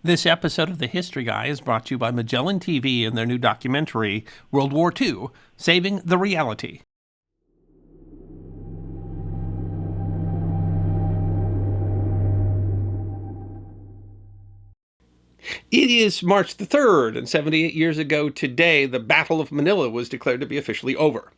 This episode of The History Guy is brought to you by Magellan TV and their new documentary, World War II, Saving the Reality. It is March the 3rd, and 78 years ago today, the Battle of Manila was declared to be officially over.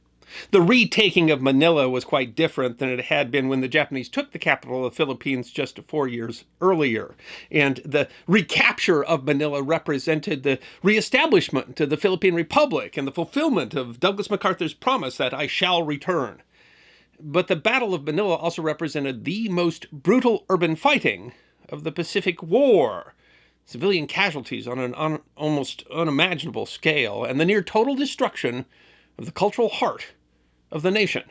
The retaking of Manila was quite different than it had been when the Japanese took the capital of the Philippines just 4 years earlier. And the recapture of Manila represented the reestablishment of the Philippine Republic and the fulfillment of Douglas MacArthur's promise that I shall return. But the Battle of Manila also represented the most brutal urban fighting of the Pacific War. Civilian casualties on an almost unimaginable scale, and the near total destruction of the cultural heart of the nation.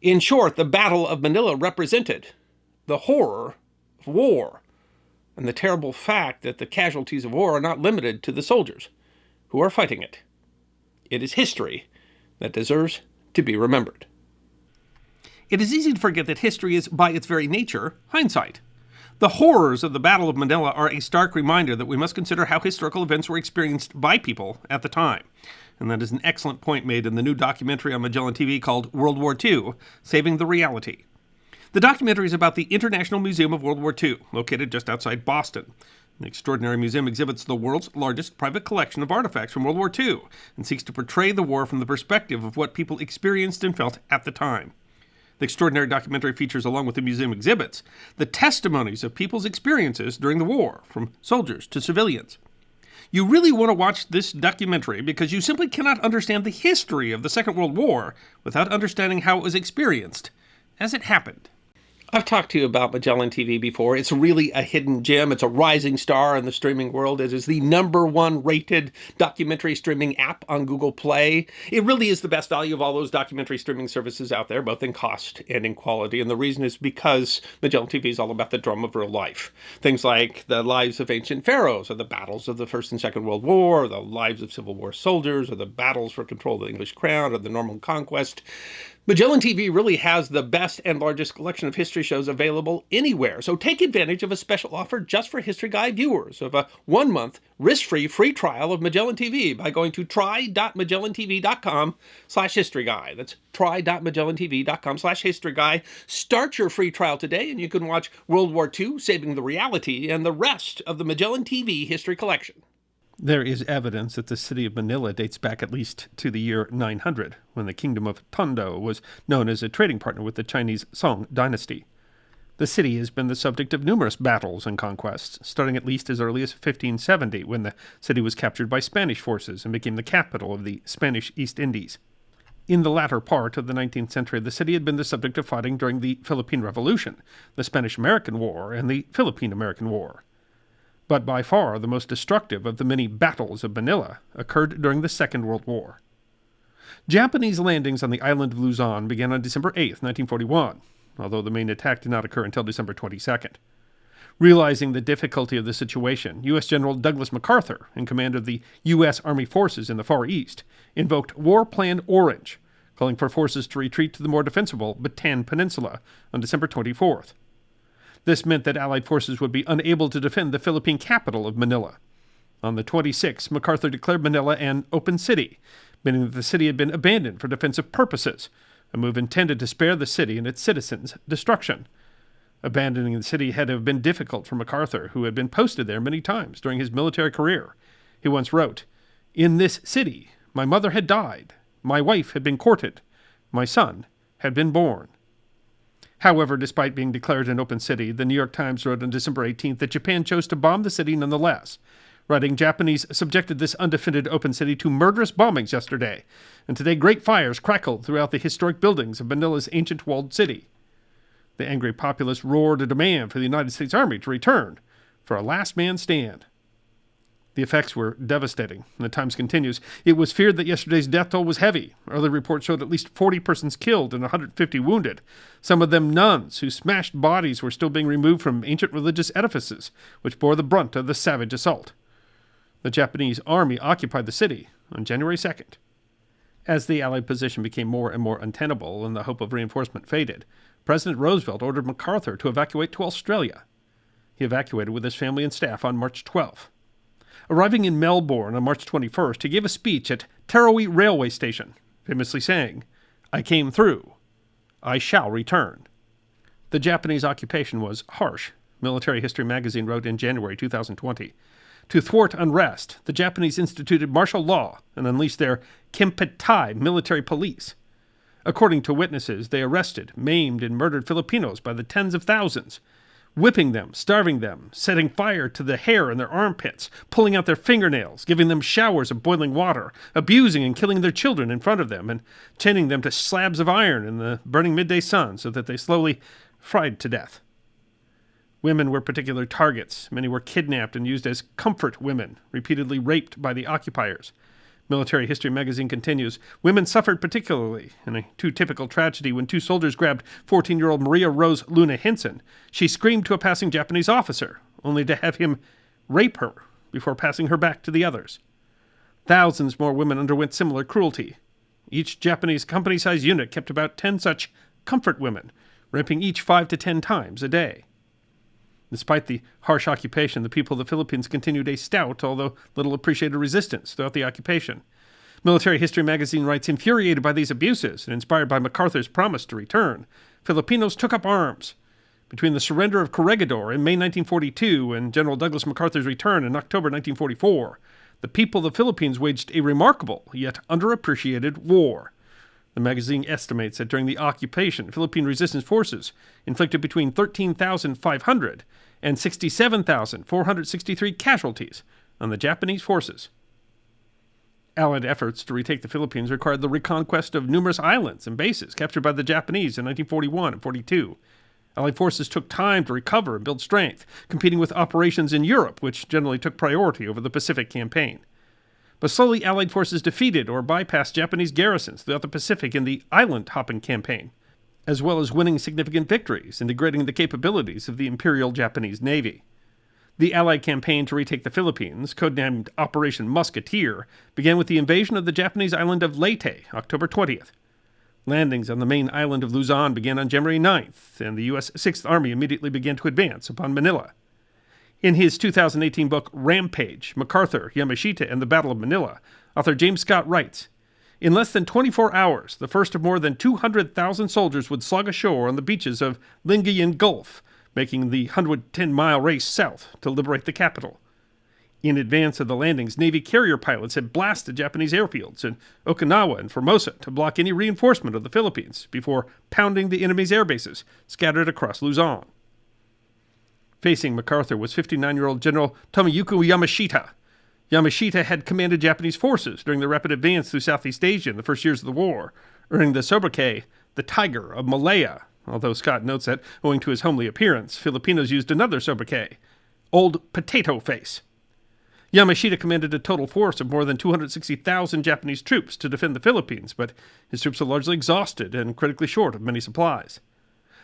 In short, the Battle of Manila represented the horror of war and the terrible fact that the casualties of war are not limited to the soldiers who are fighting it. It is history that deserves to be remembered. It is easy to forget that history is, by its very nature, hindsight. The horrors of the Battle of Manila are a stark reminder that we must consider how historical events were experienced by people at the time. And that is an excellent point made in the new documentary on Magellan TV called World War II, Saving the Reality. The documentary is about the International Museum of World War II, located just outside Boston. The extraordinary museum exhibits the world's largest private collection of artifacts from World War II and seeks to portray the war from the perspective of what people experienced and felt at the time. The extraordinary documentary features, along with the museum exhibits, the testimonies of people's experiences during the war, from soldiers to civilians. You really want to watch this documentary because you simply cannot understand the history of the Second World War without understanding how it was experienced as it happened. I've talked to you about Magellan TV before. It's really a hidden gem. It's a rising star in the streaming world. It is the #1 rated documentary streaming app on Google Play. It really is the best value of all those documentary streaming services out there, both in cost and in quality. And the reason is because Magellan TV is all about the drama of real life. Things like the lives of ancient pharaohs, or the battles of the First and Second World War, or the lives of Civil War soldiers, or the battles for control of the English crown, or the Norman conquest. Magellan TV really has the best and largest collection of history shows available anywhere. So take advantage of a special offer just for History Guy viewers of a 1-month risk-free free trial of Magellan TV by going to try.magellantv.com/historyguy. That's try.magellantv.com/historyguy. Start your free trial today and you can watch World War II, Saving the Reality, and the rest of the Magellan TV history collection. There is evidence that the city of Manila dates back at least to the year 900, when the kingdom of Tondo was known as a trading partner with the Chinese Song dynasty. The city has been the subject of numerous battles and conquests, starting at least as early as 1570, when the city was captured by Spanish forces and became the capital of the Spanish East Indies. In the latter part of the 19th century, the city had been the subject of fighting during the Philippine Revolution, the Spanish-American War, and the Philippine-American War. But by far the most destructive of the many battles of Manila occurred during the Second World War. Japanese landings on the island of Luzon began on December 8, 1941, although the main attack did not occur until December 22nd. Realizing the difficulty of the situation, U.S. General Douglas MacArthur, in command of the U.S. Army forces in the Far East, invoked War Plan Orange, calling for forces to retreat to the more defensible Bataan Peninsula on December 24th. This meant that Allied forces would be unable to defend the Philippine capital of Manila. On the 26th, MacArthur declared Manila an open city, meaning that the city had been abandoned for defensive purposes, a move intended to spare the city and its citizens destruction. Abandoning the city had to have been difficult for MacArthur, who had been posted there many times during his military career. He once wrote, "In this city, my mother had died, my wife had been courted, my son had been born." However, despite being declared an open city, the New York Times wrote on December 18th that Japan chose to bomb the city nonetheless, writing, "Japanese subjected this undefended open city to murderous bombings yesterday, and today great fires crackled throughout the historic buildings of Manila's ancient walled city." The angry populace roared a demand for the United States Army to return for a last man stand. The effects were devastating. And the Times continues, "It was feared that yesterday's death toll was heavy. Early reports showed at least 40 persons killed and 150 wounded, some of them nuns whose smashed bodies were still being removed from ancient religious edifices, which bore the brunt of the savage assault." The Japanese army occupied the city on January 2nd. As the Allied position became more and more untenable and the hope of reinforcement faded, President Roosevelt ordered MacArthur to evacuate to Australia. he evacuated with his family and staff on March 12th. Arriving in Melbourne on March 21st, he gave a speech at Tarrawee Railway Station, famously saying, "I came through. I shall return." The Japanese occupation was harsh, Military History magazine wrote in January 2020. To thwart unrest, the Japanese instituted martial law and unleashed their Kempeitai military police. According to witnesses, they arrested, maimed, and murdered Filipinos by the tens of thousands, whipping them, starving them, setting fire to the hair in their armpits, pulling out their fingernails, giving them showers of boiling water, abusing and killing their children in front of them, and chaining them to slabs of iron in the burning midday sun so that they slowly fried to death. Women were particular targets. Many were kidnapped and used as comfort women, repeatedly raped by the occupiers. Military History magazine continues, women suffered particularly in a too typical tragedy when two soldiers grabbed 14-year-old Maria Rose Luna Hinson. She screamed to a passing Japanese officer, only to have him rape her before passing her back to the others. Thousands more women underwent similar cruelty. Each Japanese company-sized unit kept about 10 such comfort women, raping each 5 to 10 times a day. Despite the harsh occupation, the people of the Philippines continued a stout, although little appreciated resistance throughout the occupation. Military History magazine writes, infuriated by these abuses and inspired by MacArthur's promise to return, Filipinos took up arms. Between the surrender of Corregidor in May 1942 and General Douglas MacArthur's return in October 1944, the people of the Philippines waged a remarkable yet underappreciated war. The magazine estimates that during the occupation, Philippine resistance forces inflicted between 13,500 and 67,463 casualties on the Japanese forces. Allied efforts to retake the Philippines required the reconquest of numerous islands and bases captured by the Japanese in 1941 and 42. Allied forces took time to recover and build strength, competing with operations in Europe, which generally took priority over the Pacific campaign. But slowly Allied forces defeated or bypassed Japanese garrisons throughout the Pacific in the island-hopping campaign, as well as winning significant victories and degrading the capabilities of the Imperial Japanese Navy. The Allied campaign to retake the Philippines, codenamed Operation Musketeer, began with the invasion of the Japanese island of Leyte, October 20th. Landings on the main island of Luzon began on January 9th, and the U.S. Sixth Army immediately began to advance upon Manila. In his 2018 book, Rampage, MacArthur, Yamashita, and the Battle of Manila, author James Scott writes, in less than 24 hours, the first of more than 200,000 soldiers would slog ashore on the beaches of Lingayen Gulf, making the 110-mile race south to liberate the capital. In advance of the landings, Navy carrier pilots had blasted Japanese airfields in Okinawa and Formosa to block any reinforcement of the Philippines before pounding the enemy's air bases scattered across Luzon. Facing MacArthur was 59-year-old General Tomoyuki Yamashita. Yamashita had commanded Japanese forces during the rapid advance through Southeast Asia in the first years of the war, earning the sobriquet, the Tiger of Malaya, although Scott notes that, owing to his homely appearance, Filipinos used another sobriquet, Old Potato Face. Yamashita commanded a total force of more than 260,000 Japanese troops to defend the Philippines, but his troops were largely exhausted and critically short of many supplies.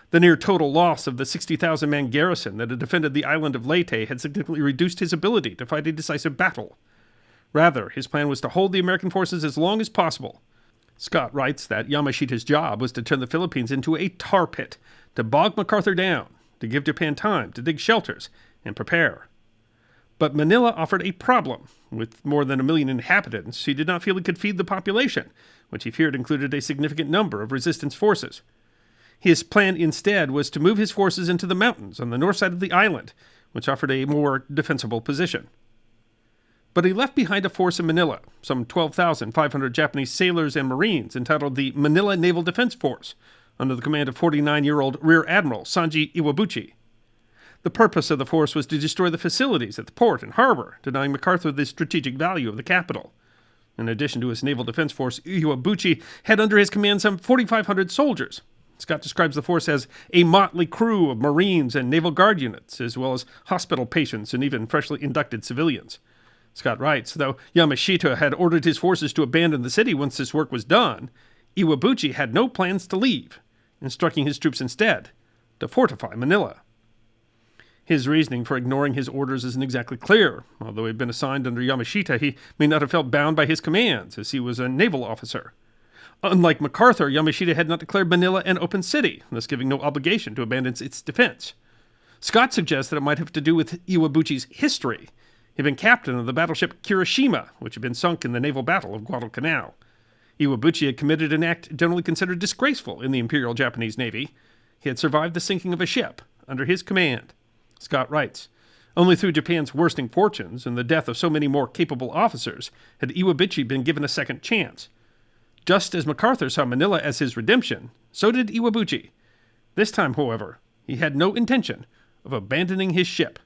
The near-total loss of the 60,000-man garrison that had defended the island of Leyte had significantly reduced his ability to fight a decisive battle. Rather, his plan was to hold the American forces as long as possible. Scott writes that Yamashita's job was to turn the Philippines into a tar pit, to bog MacArthur down, to give Japan time to dig shelters and prepare. But Manila offered a problem. With more than 1 million inhabitants, he did not feel he could feed the population, which he feared included a significant number of resistance forces. His plan instead was to move his forces into the mountains on the north side of the island, which offered a more defensible position. But he left behind a force in Manila, some 12,500 Japanese sailors and Marines, entitled the Manila Naval Defense Force, under the command of 49-year-old Rear Admiral Sanji Iwabuchi. The purpose of the force was to destroy the facilities at the port and harbor, denying MacArthur the strategic value of the capital. In addition to his naval defense force, Iwabuchi had under his command some 4,500 soldiers. Scott describes the force as a motley crew of Marines and Naval Guard units, as well as hospital patients and even freshly inducted civilians. Scott writes, though Yamashita had ordered his forces to abandon the city once this work was done, Iwabuchi had no plans to leave, instructing his troops instead to fortify Manila. His reasoning for ignoring his orders isn't exactly clear. Although he had been assigned under Yamashita, he may not have felt bound by his commands, as he was a naval officer. Unlike MacArthur, Yamashita had not declared Manila an open city, thus giving no obligation to abandon its defense. Scott suggests that it might have to do with Iwabuchi's history. He'd been captain of the battleship Kirishima, which had been sunk in the naval battle of Guadalcanal. Iwabuchi had committed an act generally considered disgraceful in the Imperial Japanese Navy. He had survived the sinking of a ship under his command. Scott writes, "Only through Japan's worsening fortunes and the death of so many more capable officers had Iwabuchi been given a second chance. Just as MacArthur saw Manila as his redemption, so did Iwabuchi. This time, however, he had no intention of abandoning his ship."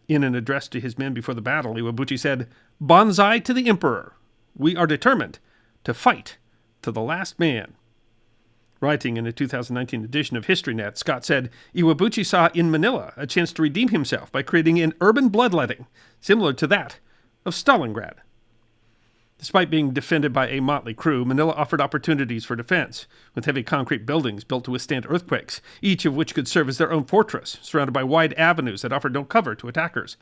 In an address to his men before the battle, Iwabuchi said, "Banzai to the Emperor. We are determined to fight to the last man." Writing in a 2019 edition of HistoryNet, Scott said, "Iwabuchi saw in Manila a chance to redeem himself by creating an urban bloodletting similar to that of Stalingrad." Despite being defended by a motley crew, Manila offered opportunities for defense, with heavy concrete buildings built to withstand earthquakes, each of which could serve as their own fortress, surrounded by wide avenues that offered no cover to attackers.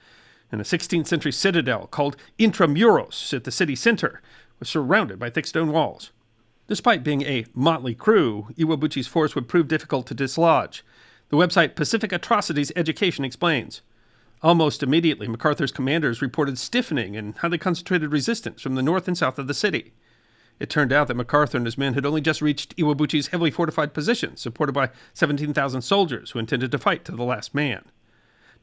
And a 16th century citadel called Intramuros at the city center was surrounded by thick stone walls. Despite being a motley crew, Iwabuchi's force would prove difficult to dislodge. The website Pacific Atrocities Education explains, "Almost immediately, MacArthur's commanders reported stiffening and highly concentrated resistance from the north and south of the city. It turned out that MacArthur and his men had only just reached Iwabuchi's heavily fortified position, supported by 17,000 soldiers who intended to fight to the last man.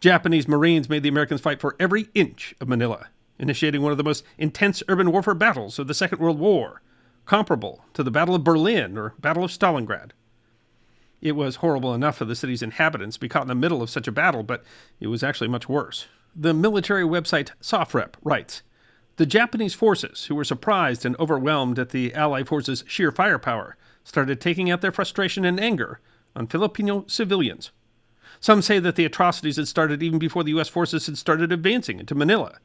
Japanese Marines made the Americans fight for every inch of Manila, initiating one of the most intense urban warfare battles of the Second World War, comparable to the Battle of Berlin or Battle of Stalingrad. It was horrible enough for the city's inhabitants to be caught in the middle of such a battle, but it was actually much worse." The military website SOFREP writes, "The Japanese forces, who were surprised and overwhelmed at the Allied forces' sheer firepower, started taking out their frustration and anger on Filipino civilians. Some say that the atrocities had started even before the U.S. forces had started advancing into Manila.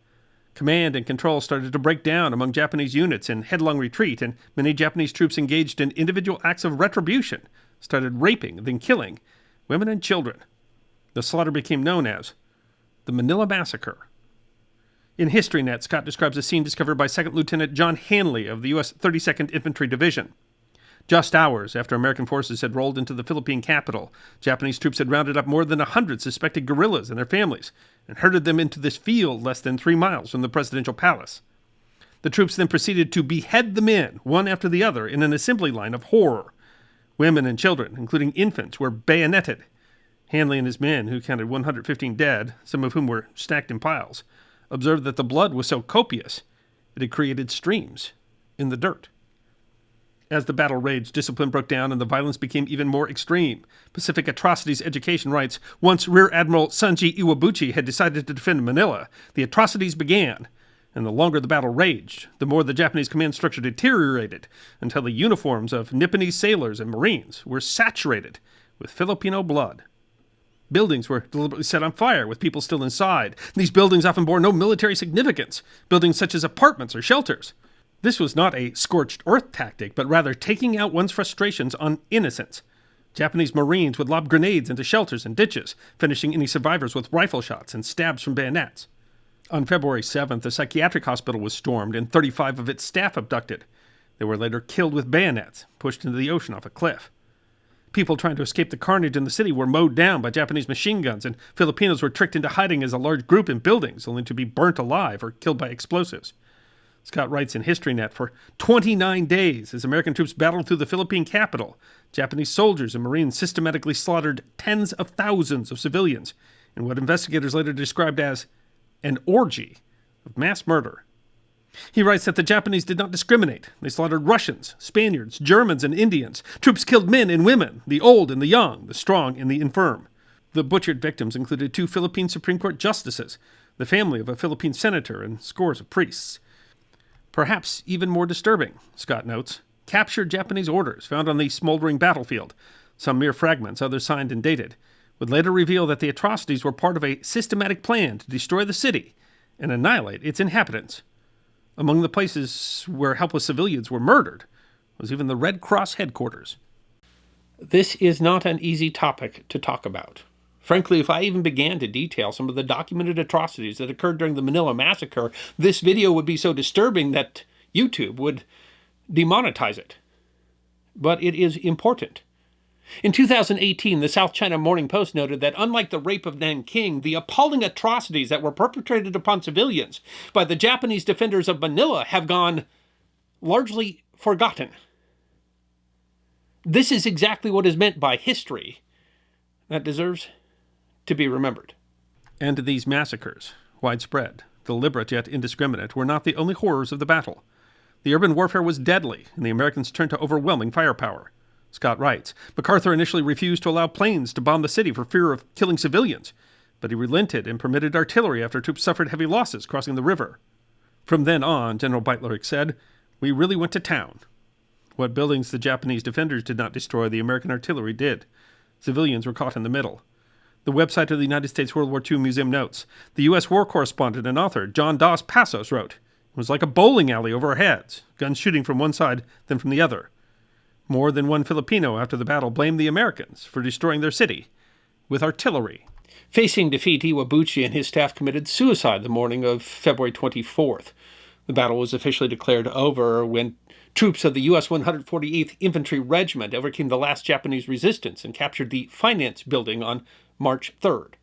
Command and control started to break down among Japanese units in headlong retreat, and many Japanese troops engaged in individual acts of retribution started raping, then killing, women and children. The slaughter became known as the Manila Massacre." In HistoryNet, Scott describes a scene discovered by Second Lieutenant John Hanley of the U.S. 32nd Infantry Division. Just hours after American forces had rolled into the Philippine capital, Japanese troops had rounded up more than 100 suspected guerrillas and their families and herded them into this field less than 3 miles from the presidential palace. The troops then proceeded to behead the men, one after the other, in an assembly line of horror. Women and children, including infants, were bayoneted. Hanley and his men, who counted 115 dead, some of whom were stacked in piles, observed that the blood was so copious it had created streams in the dirt. As the battle raged, discipline broke down and the violence became even more extreme. Pacific Atrocities Education writes, "Once Rear Admiral Sanji Iwabuchi had decided to defend Manila, the atrocities began. And the longer the battle raged, the more the Japanese command structure deteriorated, until the uniforms of Nipponese sailors and Marines were saturated with Filipino blood. Buildings were deliberately set on fire, with people still inside. These buildings often bore no military significance, buildings such as apartments or shelters. This was not a scorched earth tactic, but rather taking out one's frustrations on innocents. Japanese Marines would lob grenades into shelters and ditches, finishing any survivors with rifle shots and stabs from bayonets. On February 7th, a psychiatric hospital was stormed and 35 of its staff abducted. They were later killed with bayonets, pushed into the ocean off a cliff. People trying to escape the carnage in the city were mowed down by Japanese machine guns, and Filipinos were tricked into hiding as a large group in buildings, only to be burnt alive or killed by explosives." Scott writes in HistoryNet, "For 29 days, as American troops battled through the Philippine capital, Japanese soldiers and Marines systematically slaughtered tens of thousands of civilians in what investigators later described as an orgy of mass murder." He writes that the Japanese did not discriminate. They slaughtered Russians, Spaniards, Germans, and Indians. Troops killed men and women, the old and the young, the strong and the infirm. The butchered victims included 2 Philippine Supreme Court justices, the family of a Philippine senator, and scores of priests. Perhaps even more disturbing, Scott notes, captured Japanese orders found on the smoldering battlefield, some mere fragments, others signed and dated, would later reveal that the atrocities were part of a systematic plan to destroy the city and annihilate its inhabitants. Among the places where helpless civilians were murdered was even the Red Cross headquarters. This is not an easy topic to talk about. Frankly, if I even began to detail some of the documented atrocities that occurred during the Manila Massacre, this video would be so disturbing that YouTube would demonetize it. But it is important. In 2018, the South China Morning Post noted that unlike the rape of Nanking, the appalling atrocities that were perpetrated upon civilians by the Japanese defenders of Manila have gone largely forgotten. This is exactly what is meant by history that deserves to be remembered. And these massacres, widespread, deliberate yet indiscriminate, were not the only horrors of the battle. The urban warfare was deadly, and the Americans turned to overwhelming firepower. Scott writes, MacArthur initially refused to allow planes to bomb the city for fear of killing civilians, but he relented and permitted artillery after troops suffered heavy losses crossing the river. From then on, General Beitlerich said, we really went to town. What buildings the Japanese defenders did not destroy, the American artillery did. Civilians were caught in the middle. The website of the United States World War II Museum notes, the U.S. war correspondent and author John Dos Passos wrote, it was like a bowling alley over our heads, guns shooting from one side, then from the other. More than one Filipino after the battle blamed the Americans for destroying their city with artillery. Facing defeat, Iwabuchi and his staff committed suicide the morning of February 24th. The battle was officially declared over when troops of the U.S. 148th Infantry Regiment overcame the last Japanese resistance and captured the Finance Building on March 3rd.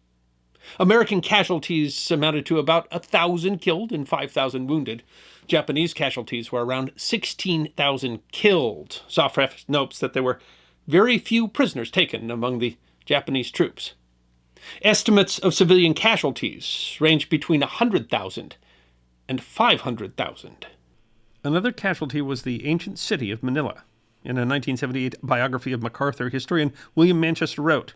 American casualties amounted to about 1,000 killed and 5,000 wounded. Japanese casualties were around 16,000 killed. Sofref notes that there were very few prisoners taken among the Japanese troops. Estimates of civilian casualties range between 100,000 and 500,000. Another casualty was the ancient city of Manila. In a 1978 biography of MacArthur, historian William Manchester wrote,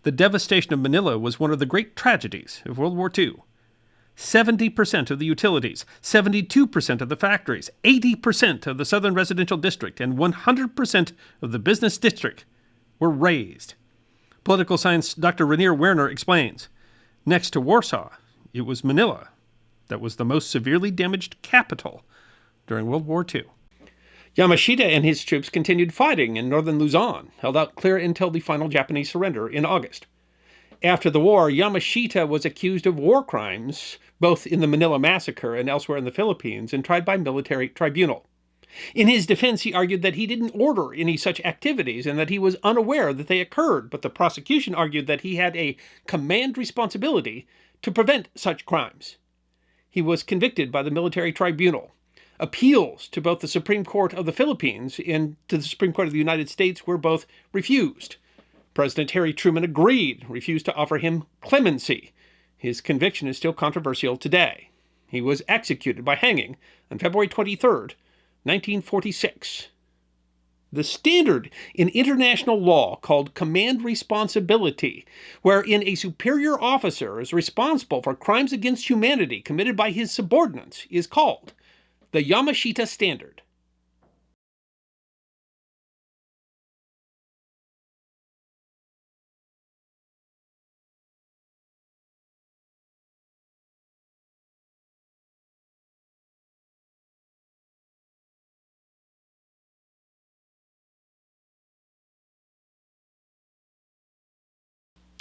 the devastation of Manila was one of the great tragedies of World War II. 70% of the utilities, 72% of the factories, 80% of the southern residential district, and 100% of the business district were razed. Political science Dr. Rainier Werner explains, next to Warsaw, it was Manila that was the most severely damaged capital during World War II. Yamashita and his troops continued fighting in northern Luzon, held out clear until the final Japanese surrender in August. After the war, Yamashita was accused of war crimes, both in the Manila Massacre and elsewhere in the Philippines, and tried by military tribunal. In his defense, he argued that he didn't order any such activities and that he was unaware that they occurred, but the prosecution argued that he had a command responsibility to prevent such crimes. He was convicted by the military tribunal. Appeals to both the Supreme Court of the Philippines and to the Supreme Court of the United States were both refused. President Harry Truman refused to offer him clemency. His conviction is still controversial today. He was executed by hanging on February 23rd, 1946. The standard in international law called command responsibility, wherein a superior officer is responsible for crimes against humanity committed by his subordinates, is called the Yamashita Standard.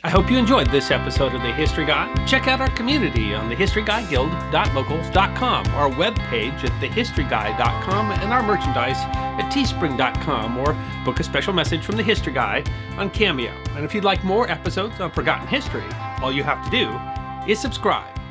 I hope you enjoyed this episode of The History Guy. Check out our community on thehistoryguideguild.locals.com, our webpage at thehistoryguy.com, and our merchandise at teespring.com, or book a special message from The History Guy on Cameo. And if you'd like more episodes on forgotten history, all you have to do is subscribe.